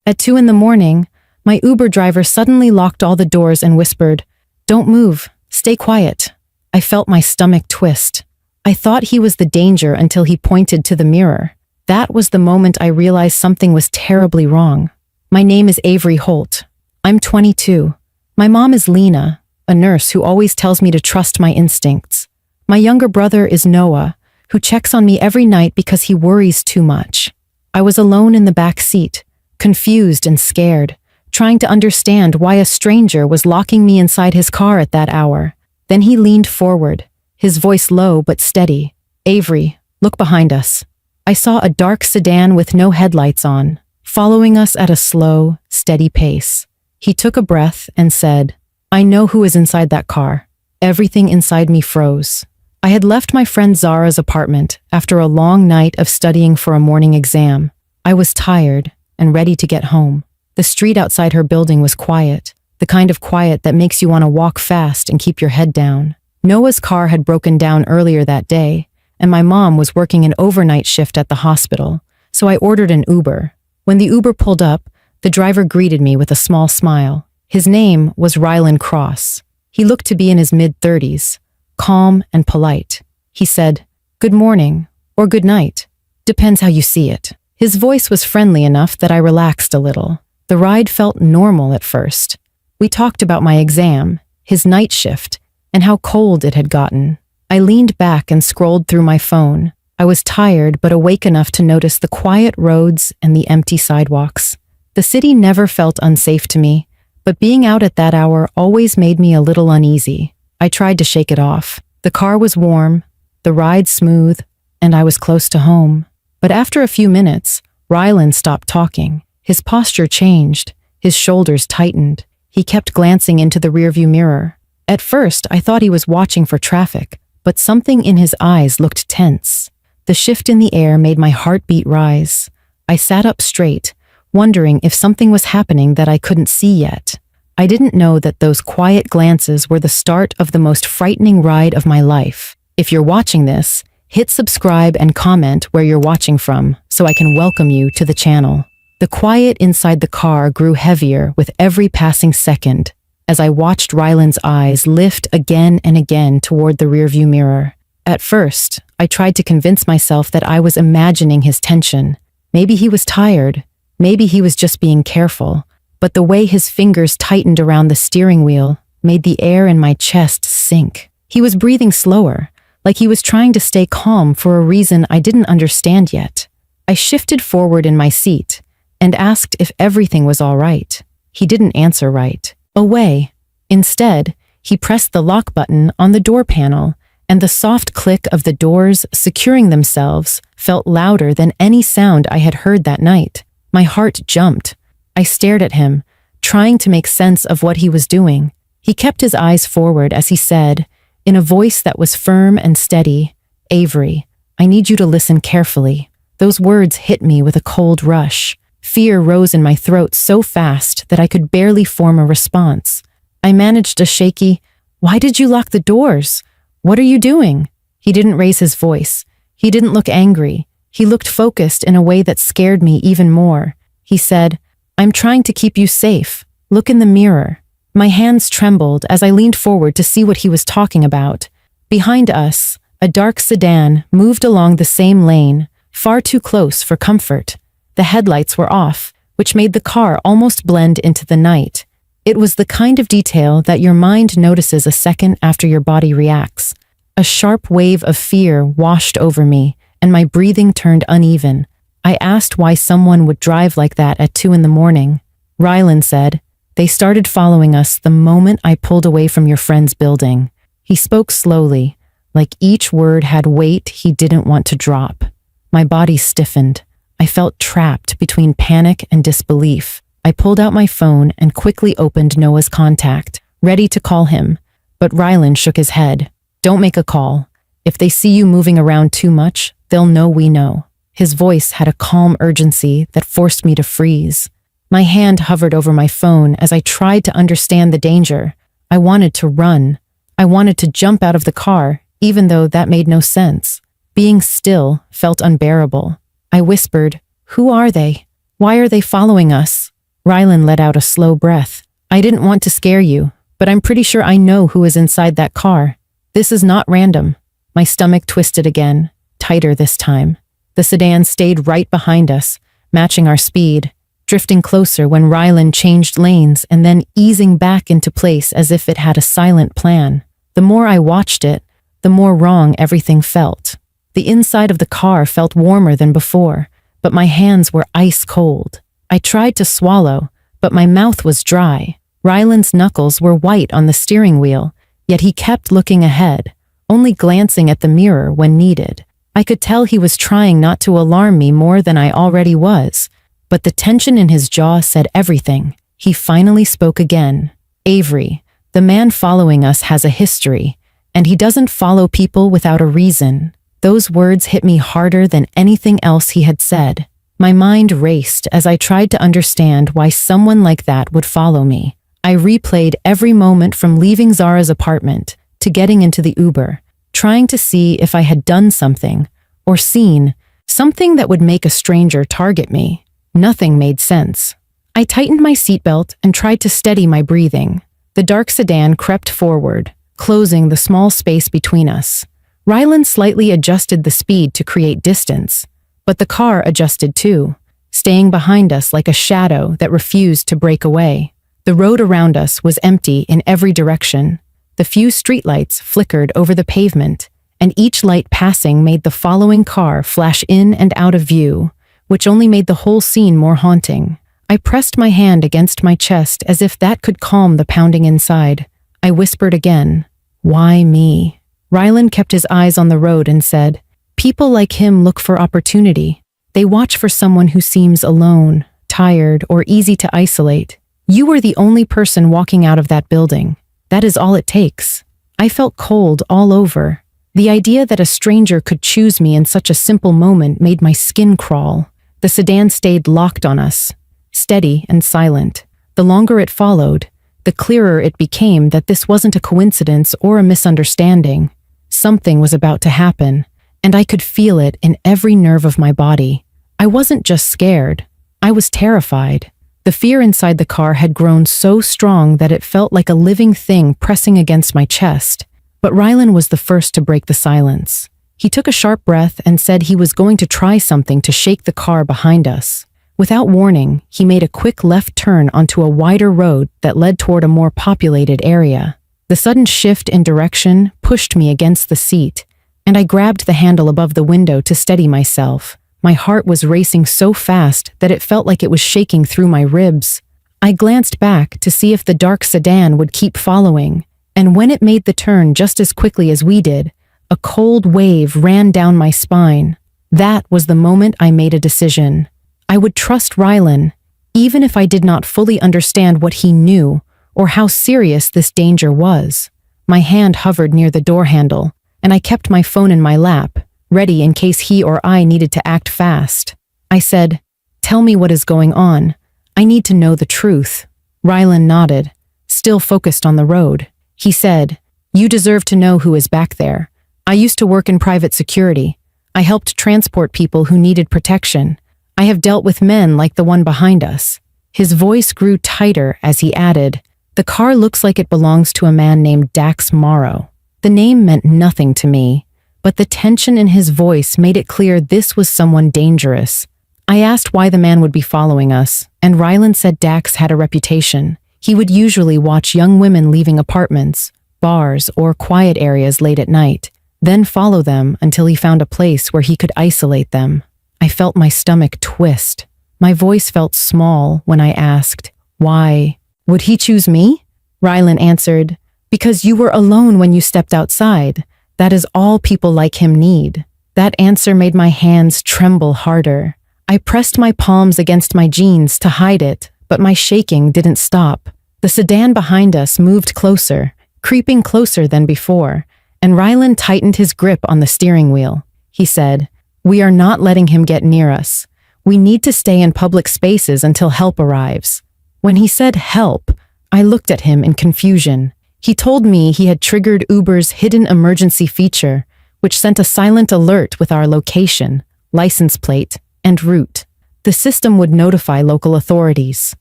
At 2 in the morning, my Uber driver suddenly locked all the doors and whispered, "Don't move, stay quiet." I felt my stomach twist. I thought he was the danger until he pointed to the mirror. That was the moment I realized something was terribly wrong. My name is Avery Holt. I'm 22. My mom is Lena, a nurse who always tells me to trust my instincts. My younger brother is Noah, who checks on me every night because he worries too much. I was alone in the back seat, confused and scared, trying to understand why a stranger was locking me inside his car at that hour. Then he leaned forward, his voice low but steady. "Avery, look behind us." I saw a dark sedan with no headlights on, following us at a slow, steady pace. He took a breath and said, "I know who is inside that car." Everything inside me froze. I had left my friend Zara's apartment after a long night of studying for a morning exam. I was tired and ready to get home. The street outside her building was quiet, the kind of quiet that makes you want to walk fast and keep your head down. Noah's car had broken down earlier that day, and my mom was working an overnight shift at the hospital, so I ordered an Uber. When the Uber pulled up, the driver greeted me with a small smile. His name was Rylan Cross. He looked to be in his mid-30s, calm and polite. He said, "Good morning," or "Good night. Depends how you see it." His voice was friendly enough that I relaxed a little. The ride felt normal at first. We talked about my exam, his night shift, and how cold it had gotten. I leaned back and scrolled through my phone. I was tired but awake enough to notice the quiet roads and the empty sidewalks. The city never felt unsafe to me, but being out at that hour always made me a little uneasy. I tried to shake it off. The car was warm, the ride smooth, and I was close to home. But after a few minutes, Rylan stopped talking. His posture changed. His shoulders tightened. He kept glancing into the rearview mirror. At first, I thought he was watching for traffic, but something in his eyes looked tense. The shift in the air made my heartbeat rise. I sat up straight, wondering if something was happening that I couldn't see yet. I didn't know that those quiet glances were the start of the most frightening ride of my life. If you're watching this, hit subscribe and comment where you're watching from so I can welcome you to the channel. The quiet inside the car grew heavier with every passing second as I watched Rylan's eyes lift again and again toward the rearview mirror. At first, I tried to convince myself that I was imagining his tension. Maybe he was tired. Maybe he was just being careful. But the way his fingers tightened around the steering wheel made the air in my chest sink. He was breathing slower, like he was trying to stay calm for a reason I didn't understand yet. I shifted forward in my seat and asked if everything was all right. He didn't answer right away. Instead, he pressed the lock button on the door panel, and the soft click of the doors securing themselves felt louder than any sound I had heard that night. My heart jumped. I stared at him, trying to make sense of what he was doing. He kept his eyes forward as he said, in a voice that was firm and steady, "Avery, I need you to listen carefully." Those words hit me with a cold rush. Fear rose in my throat so fast that I could barely form a response. I managed a shaky, "Why did you lock the doors? What are you doing?" He didn't raise his voice. He didn't look angry. He looked focused in a way that scared me even more. He said, "I'm trying to keep you safe. Look in the mirror." My hands trembled as I leaned forward to see what he was talking about. Behind us, a dark sedan moved along the same lane, far too close for comfort. The headlights were off, which made the car almost blend into the night. It was the kind of detail that your mind notices a second after your body reacts. A sharp wave of fear washed over me, and my breathing turned uneven. I asked why someone would drive like that at 2 in the morning. Rylan said, "They started following us the moment I pulled away from your friend's building." He spoke slowly, like each word had weight he didn't want to drop. My body stiffened. I felt trapped between panic and disbelief. I pulled out my phone and quickly opened Noah's contact, ready to call him. But Rylan shook his head. "Don't make a call. If they see you moving around too much, they'll know we know." His voice had a calm urgency that forced me to freeze. My hand hovered over my phone as I tried to understand the danger. I wanted to run. I wanted to jump out of the car, even though that made no sense. Being still felt unbearable. I whispered, "Who are they? Why are they following us?" Rylan let out a slow breath. I didn't want to scare you, but I'm pretty sure I know who is inside that car. This is not random. My stomach twisted again, tighter this time. The sedan stayed right behind us, matching our speed, drifting closer when Rylan changed lanes and then easing back into place as if it had a silent plan. The more I watched it, the more wrong everything felt. The inside of the car felt warmer than before, but my hands were ice cold. I tried to swallow, but my mouth was dry. Rylan's knuckles were white on the steering wheel, yet he kept looking ahead, only glancing at the mirror when needed. I could tell he was trying not to alarm me more than I already was, but the tension in his jaw said everything. He finally spoke again. Avery, the man following us has a history, and he doesn't follow people without a reason. Those words hit me harder than anything else he had said. My mind raced as I tried to understand why someone like that would follow me. I replayed every moment from leaving Zara's apartment to getting into the Uber, trying to see if I had done something or seen something that would make a stranger target me. Nothing made sense. I tightened my seatbelt and tried to steady my breathing. The dark sedan crept forward, closing the small space between us. Rylan slightly adjusted the speed to create distance, but the car adjusted too, staying behind us like a shadow that refused to break away. The road around us was empty in every direction. The few streetlights flickered over the pavement, and each light passing made the following car flash in and out of view, which only made the whole scene more haunting. I pressed my hand against my chest as if that could calm the pounding inside. I whispered again, "Why me?" Rylan kept his eyes on the road and said, "People like him look for opportunity. They watch for someone who seems alone, tired, or easy to isolate. You were the only person walking out of that building. That is all it takes." I felt cold all over. The idea that a stranger could choose me in such a simple moment made my skin crawl. The sedan stayed locked on us, steady and silent. The longer it followed, the clearer it became that this wasn't a coincidence or a misunderstanding. Something was about to happen, and I could feel it in every nerve of my body. I wasn't just scared. I was terrified. The fear inside the car had grown so strong that it felt like a living thing pressing against my chest. But Rylan was the first to break the silence. He took a sharp breath and said he was going to try something to shake the car behind us. Without warning, he made a quick left turn onto a wider road that led toward a more populated area. The sudden shift in direction pushed me against the seat, and I grabbed the handle above the window to steady myself. My heart was racing so fast that it felt like it was shaking through my ribs. I glanced back to see if the dark sedan would keep following, and when it made the turn just as quickly as we did, a cold wave ran down my spine. That was the moment I made a decision. I would trust Rylan, even if I did not fully understand what he knew or how serious this danger was. My hand hovered near the door handle, and I kept my phone in my lap, ready in case he or I needed to act fast. I said, "Tell me what is going on. I need to know the truth." Rylan nodded, still focused on the road. He said, "You deserve to know who is back there. I used to work in private security. I helped transport people who needed protection. I have dealt with men like the one behind us." His voice grew tighter as he added, "The car looks like it belongs to a man named Dax Morrow." The name meant nothing to me, but the tension in his voice made it clear this was someone dangerous. I asked why the man would be following us, and Rylan said Dax had a reputation. He would usually watch young women leaving apartments, bars, or quiet areas late at night, then follow them until he found a place where he could isolate them. I felt my stomach twist. My voice felt small when I asked, "Why? Would he choose me?" Rylan answered, "Because you were alone when you stepped outside. That is all people like him need." That answer made my hands tremble harder. I pressed my palms against my jeans to hide it, but my shaking didn't stop. The sedan behind us moved closer, creeping closer than before, and Rylan tightened his grip on the steering wheel. He said, "We are not letting him get near us. We need to stay in public spaces until help arrives." When he said help, I looked at him in confusion. He told me he had triggered Uber's hidden emergency feature, which sent a silent alert with our location, license plate, and route. The system would notify local authorities.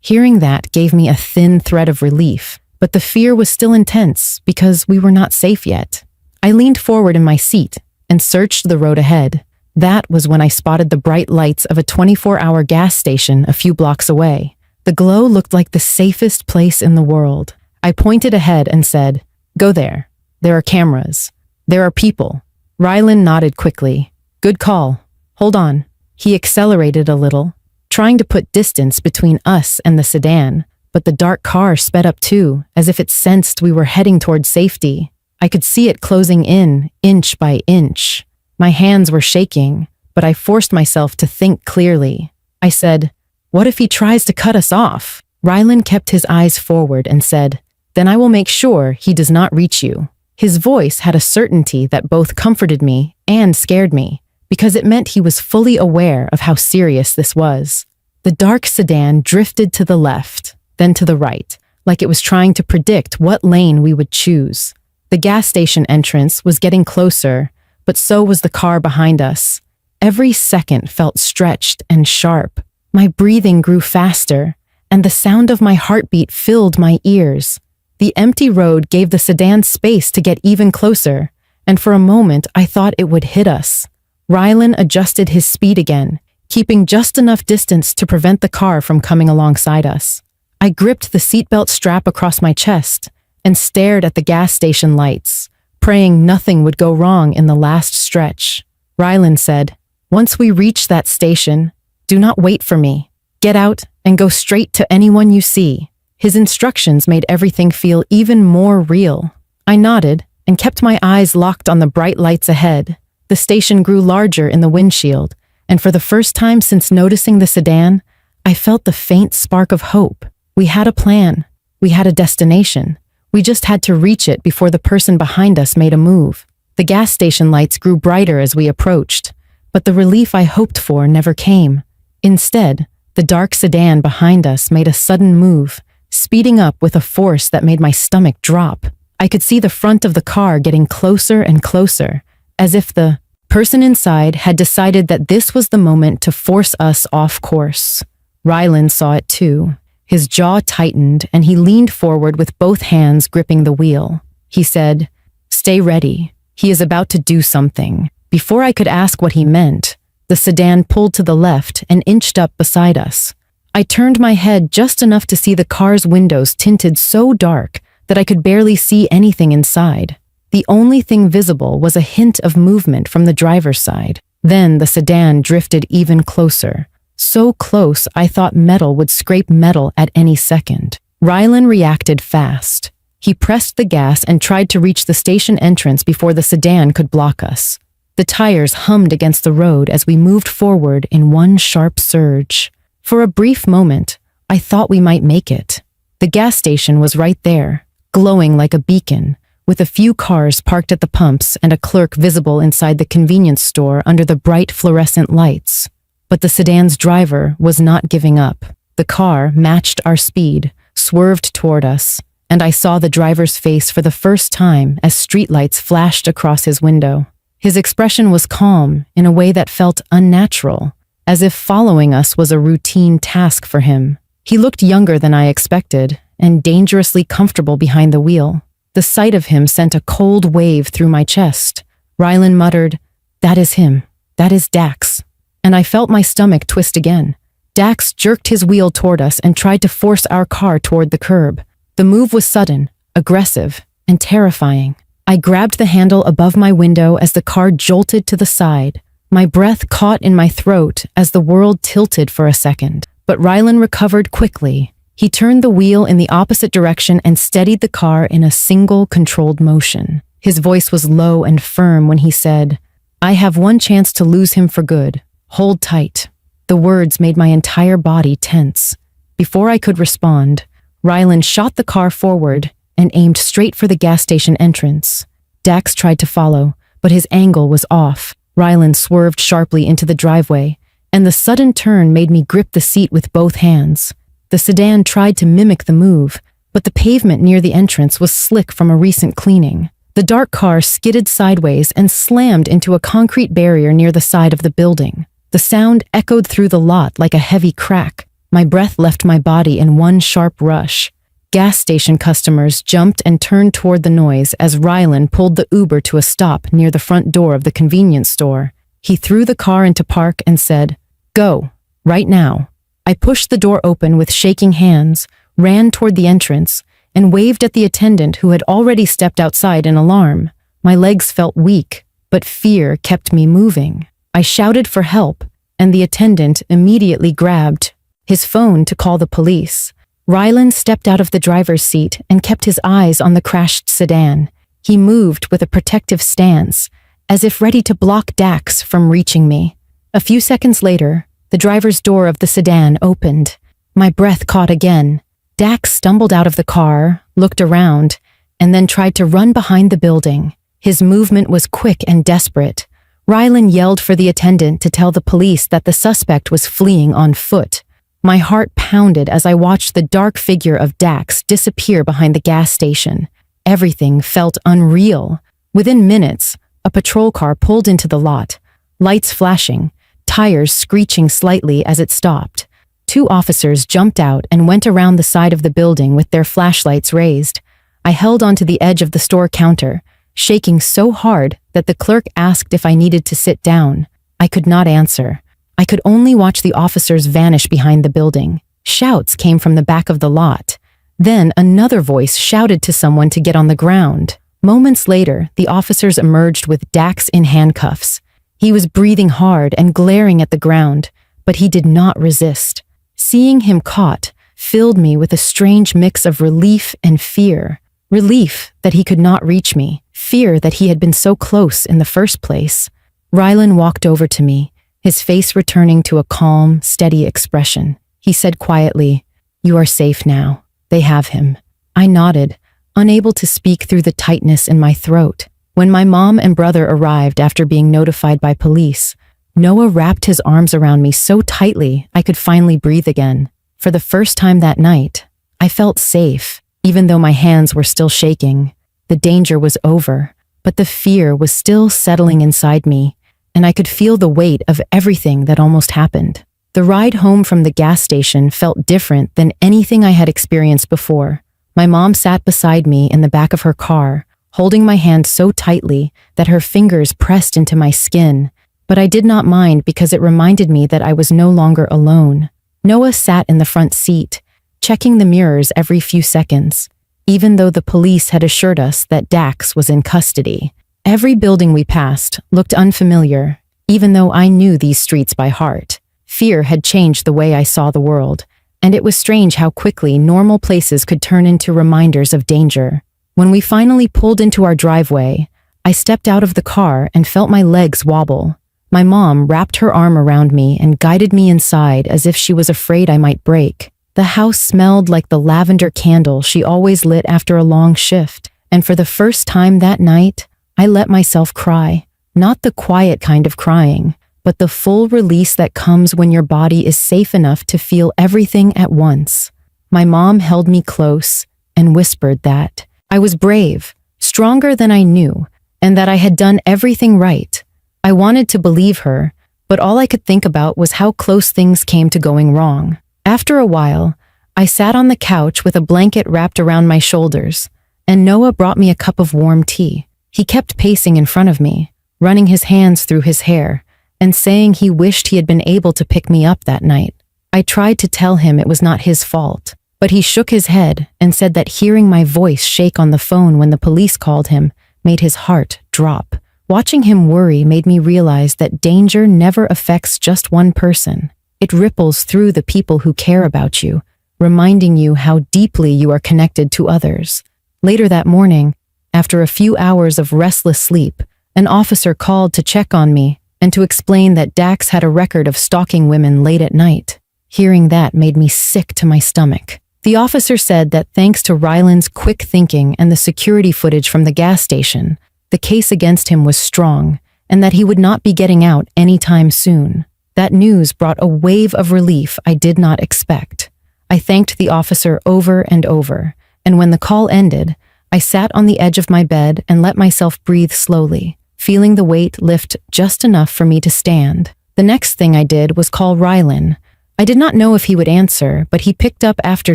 Hearing that gave me a thin thread of relief, but the fear was still intense because we were not safe yet. I leaned forward in my seat and searched the road ahead. That was when I spotted the bright lights of a 24-hour gas station a few blocks away. The glow looked like the safest place in the world. I pointed ahead and said, "Go there. There are cameras. There are people." Rylan nodded quickly. "Good call. Hold on." He accelerated a little, trying to put distance between us and the sedan, but the dark car sped up too, as if it sensed we were heading toward safety. I could see it closing in, inch by inch. My hands were shaking, but I forced myself to think clearly. I said, "What if he tries to cut us off?" Rylan kept his eyes forward and said, "Then I will make sure he does not reach you." His voice had a certainty that both comforted me and scared me, because it meant he was fully aware of how serious this was. The dark sedan drifted to the left, then to the right, like it was trying to predict what lane we would choose. The gas station entrance was getting closer, but so was the car behind us. Every second felt stretched and sharp. My breathing grew faster, and the sound of my heartbeat filled my ears. The empty road gave the sedan space to get even closer, and for a moment I thought it would hit us. Rylan adjusted his speed again, keeping just enough distance to prevent the car from coming alongside us. I gripped the seatbelt strap across my chest and stared at the gas station lights, praying nothing would go wrong in the last stretch. Rylan said, "Once we reach that station, do not wait for me. Get out and go straight to anyone you see." His instructions made everything feel even more real. I nodded and kept my eyes locked on the bright lights ahead. The station grew larger in the windshield, and for the first time since noticing the sedan, I felt the faint spark of hope. We had a plan. We had a destination. We just had to reach it before the person behind us made a move. The gas station lights grew brighter as we approached, but the relief I hoped for never came. Instead, the dark sedan behind us made a sudden move, speeding up with a force that made my stomach drop. I could see the front of the car getting closer and closer, as if the person inside had decided that this was the moment to force us off course. Rylan saw it too. His jaw tightened and he leaned forward with both hands gripping the wheel. He said, "Stay ready. He is about to do something." Before I could ask what he meant, the sedan pulled to the left and inched up beside us. I turned my head just enough to see the car's windows tinted so dark that I could barely see anything inside. The only thing visible was a hint of movement from the driver's side. Then the sedan drifted even closer. So close I thought metal would scrape metal at any second. Rylan reacted fast. He pressed the gas and tried to reach the station entrance before the sedan could block us. The tires hummed against the road as we moved forward in one sharp surge. For a brief moment, I thought we might make it. The gas station was right there, glowing like a beacon, with a few cars parked at the pumps and a clerk visible inside the convenience store under the bright fluorescent lights. But the sedan's driver was not giving up. The car matched our speed, swerved toward us, and I saw the driver's face for the first time as streetlights flashed across his window. His expression was calm in a way that felt unnatural, as if following us was a routine task for him. He looked younger than I expected and dangerously comfortable behind the wheel. The sight of him sent a cold wave through my chest. Rylan muttered, "That is him. That is Dax." And I felt my stomach twist again. Dax jerked his wheel toward us and tried to force our car toward the curb. The move was sudden, aggressive, and terrifying. I grabbed the handle above my window as the car jolted to the side. My breath caught in my throat as the world tilted for a second. But Rylan recovered quickly. He turned the wheel in the opposite direction and steadied the car in a single controlled motion. His voice was low and firm when he said, "I have one chance to lose him for good. Hold tight." The words made my entire body tense. Before I could respond, Rylan shot the car forward and aimed straight for the gas station entrance. Dax tried to follow, but his angle was off. Rylan swerved sharply into the driveway, and the sudden turn made me grip the seat with both hands. The sedan tried to mimic the move, but the pavement near the entrance was slick from a recent cleaning. The dark car skidded sideways and slammed into a concrete barrier near the side of the building. The sound echoed through the lot like a heavy crack. My breath left my body in one sharp rush. Gas station customers jumped and turned toward the noise as Rylan pulled the Uber to a stop near the front door of the convenience store. He threw the car into park and said, "Go, right now." I pushed the door open with shaking hands, ran toward the entrance, and waved at the attendant who had already stepped outside in alarm. My legs felt weak, but fear kept me moving. I shouted for help, and the attendant immediately grabbed his phone to call the police. Rylan stepped out of the driver's seat and kept his eyes on the crashed sedan. He moved with a protective stance, as if ready to block Dax from reaching me. A few seconds later, the driver's door of the sedan opened. My breath caught again. Dax stumbled out of the car, looked around, and then tried to run behind the building. His movement was quick and desperate. Rylan yelled for the attendant to tell the police that the suspect was fleeing on foot. My heart pounded as I watched the dark figure of Dax disappear behind the gas station. Everything felt unreal. Within minutes, a patrol car pulled into the lot, lights flashing, tires screeching slightly as it stopped. 2 officers jumped out and went around the side of the building with their flashlights raised. I held onto the edge of the store counter, shaking so hard that the clerk asked if I needed to sit down. I could not answer. I could only watch the officers vanish behind the building. Shouts came from the back of the lot. Then another voice shouted to someone to get on the ground. Moments later, the officers emerged with Dax in handcuffs. He was breathing hard and glaring at the ground, but he did not resist. Seeing him caught filled me with a strange mix of relief and fear. Relief that he could not reach me, fear that he had been so close in the first place. Rylan walked over to me, his face returning to a calm, steady expression. He said quietly, "You are safe now. They have him." I nodded, unable to speak through the tightness in my throat. When my mom and brother arrived after being notified by police, Noah wrapped his arms around me so tightly I could finally breathe again. For the first time that night, I felt safe, even though my hands were still shaking. The danger was over, but the fear was still settling inside me, and I could feel the weight of everything that almost happened. The ride home from the gas station felt different than anything I had experienced before. My mom sat beside me in the back of her car, holding my hand so tightly that her fingers pressed into my skin, but I did not mind because it reminded me that I was no longer alone. Noah sat in the front seat, checking the mirrors every few seconds, even though the police had assured us that Dax was in custody. Every building we passed looked unfamiliar, even though I knew these streets by heart. Fear had changed the way I saw the world, and it was strange how quickly normal places could turn into reminders of danger. When we finally pulled into our driveway, I stepped out of the car and felt my legs wobble. My mom wrapped her arm around me and guided me inside as if she was afraid I might break. The house smelled like the lavender candle she always lit after a long shift, and for the first time that night, I let myself cry. Not the quiet kind of crying, but the full release that comes when your body is safe enough to feel everything at once. My mom held me close and whispered that I was brave, stronger than I knew, and that I had done everything right. I wanted to believe her, but all I could think about was how close things came to going wrong. After a while, I sat on the couch with a blanket wrapped around my shoulders, and Noah brought me a cup of warm tea. He kept pacing in front of me, running his hands through his hair, and saying he wished he had been able to pick me up that night. I tried to tell him it was not his fault, but he shook his head and said that hearing my voice shake on the phone when the police called him made his heart drop. Watching him worry made me realize that danger never affects just one person. It ripples through the people who care about you, reminding you how deeply you are connected to others. Later that morning, after a few hours of restless sleep, an officer called to check on me and to explain that Dax had a record of stalking women late at night. Hearing that made me sick to my stomach. The officer said that thanks to Rylan's quick thinking and the security footage from the gas station, the case against him was strong and that he would not be getting out anytime soon. That news brought a wave of relief I did not expect. I thanked the officer over and over, and when the call ended, I sat on the edge of my bed and let myself breathe slowly, feeling the weight lift just enough for me to stand. The next thing I did was call Rylan, I did not know if he would answer, but he picked up after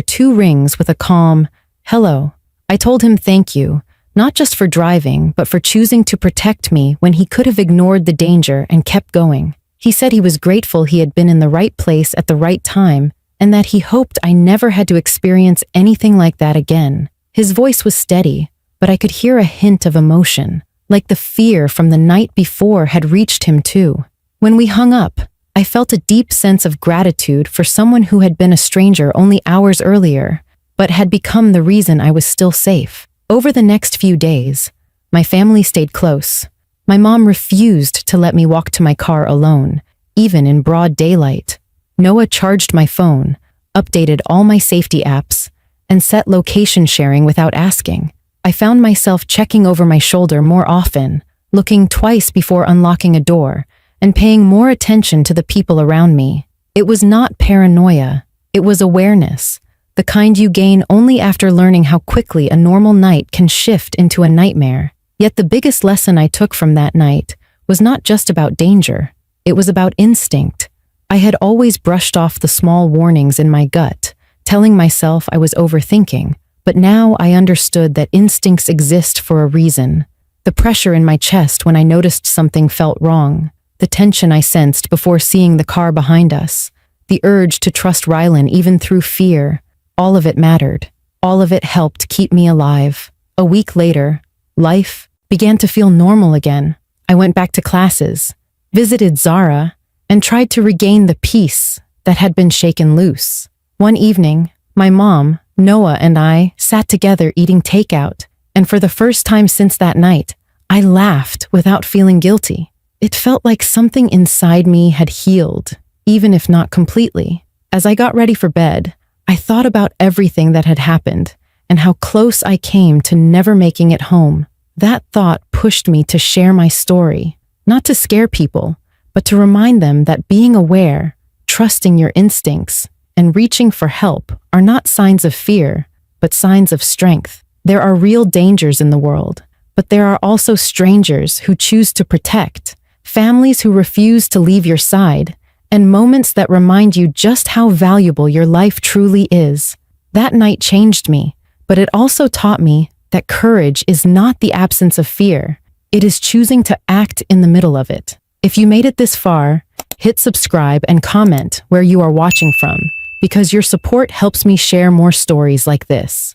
2 rings with a calm, "Hello." I told him thank you, not just for driving, but for choosing to protect me when he could have ignored the danger and kept going. He said he was grateful he had been in the right place at the right time, and that he hoped I never had to experience anything like that again. His voice was steady, but I could hear a hint of emotion, like the fear from the night before had reached him too. When we hung up, I felt a deep sense of gratitude for someone who had been a stranger only hours earlier, but had become the reason I was still safe. Over the next few days, my family stayed close. My mom refused to let me walk to my car alone, even in broad daylight. Noah charged my phone, updated all my safety apps, and set location sharing without asking. I found myself checking over my shoulder more often, looking twice before unlocking a door, and paying more attention to the people around me. It was not paranoia, it was awareness, the kind you gain only after learning how quickly a normal night can shift into a nightmare. Yet the biggest lesson I took from that night was not just about danger, it was about instinct. I had always brushed off the small warnings in my gut, telling myself I was overthinking, but now I understood that instincts exist for a reason. The pressure in my chest when I noticed something felt wrong, the tension I sensed before seeing the car behind us, the urge to trust Rylan even through fear, all of it mattered. All of it helped keep me alive. A week later, life began to feel normal again. I went back to classes, visited Zara, and tried to regain the peace that had been shaken loose. One evening, my mom, Noah, and I sat together eating takeout, and for the first time since that night, I laughed without feeling guilty. It felt like something inside me had healed, even if not completely. As I got ready for bed, I thought about everything that had happened and how close I came to never making it home. That thought pushed me to share my story, not to scare people, but to remind them that being aware, trusting your instincts, and reaching for help are not signs of fear, but signs of strength. There are real dangers in the world, but there are also strangers who choose to protect, families who refuse to leave your side, and moments that remind you just how valuable your life truly is. That night changed me, but it also taught me that courage is not the absence of fear. It is choosing to act in the middle of it. If you made it this far, hit subscribe and comment where you are watching from, because your support helps me share more stories like this.